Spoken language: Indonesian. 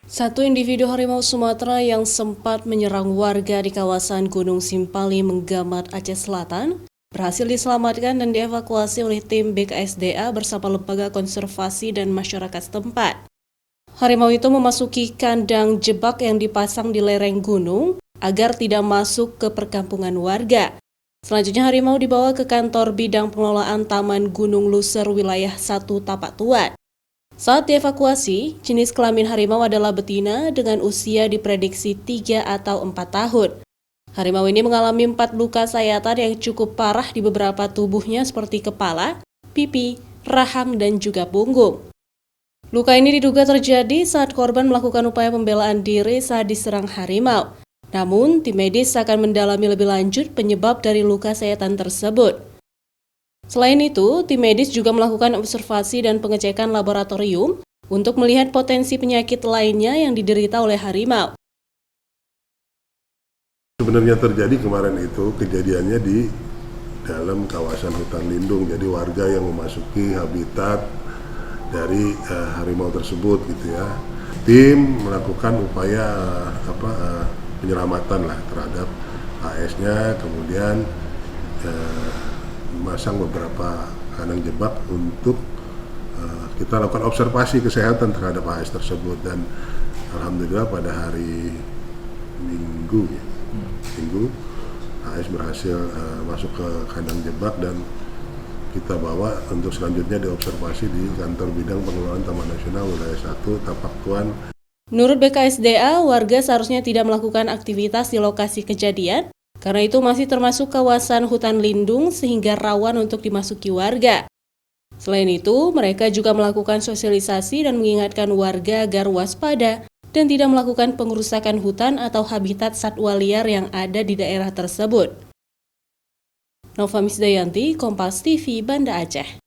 Satu individu harimau Sumatera yang sempat menyerang warga di kawasan Gunung Simpali, Menggamat, Aceh Selatan, berhasil diselamatkan dan dievakuasi oleh tim BKSDA bersama lembaga konservasi dan masyarakat setempat. Harimau itu memasuki kandang jebak yang dipasang di lereng gunung agar tidak masuk ke perkampungan warga. Selanjutnya harimau dibawa ke kantor bidang pengelolaan Taman Gunung Luser wilayah 1 Tapak Tuan. Saat dievakuasi, jenis kelamin harimau adalah betina dengan usia diprediksi 3 atau 4 tahun. Harimau ini mengalami 4 luka sayatan yang cukup parah di beberapa tubuhnya seperti kepala, pipi, rahang, dan juga punggung. Luka ini diduga terjadi saat korban melakukan upaya pembelaan diri saat diserang harimau. Namun, tim medis akan mendalami lebih lanjut penyebab dari luka sayatan tersebut. Selain itu, tim medis juga melakukan observasi dan pengecekan laboratorium untuk melihat potensi penyakit lainnya yang diderita oleh harimau. Sebenarnya terjadi kemarin itu kejadiannya di dalam kawasan hutan lindung, jadi warga yang memasuki habitat dari harimau tersebut gitu ya. Tim melakukan upaya penyelamatan lah terhadap AS-nya, kemudian memasang beberapa kandang jebak untuk kita lakukan observasi kesehatan terhadap AS tersebut, dan alhamdulillah pada hari Minggu AS berhasil masuk ke kandang jebak dan kita bawa untuk selanjutnya diobservasi di kantor bidang pengelolaan Taman Nasional wilayah 1 Tapak Tuan. Menurut BKSDA, warga seharusnya tidak melakukan aktivitas di lokasi kejadian karena itu masih termasuk kawasan hutan lindung sehingga rawan untuk dimasuki warga. Selain itu, mereka juga melakukan sosialisasi dan mengingatkan warga agar waspada dan tidak melakukan pengerusakan hutan atau habitat satwa liar yang ada di daerah tersebut. Nova Misdayanti, Kompas TV, Banda Aceh.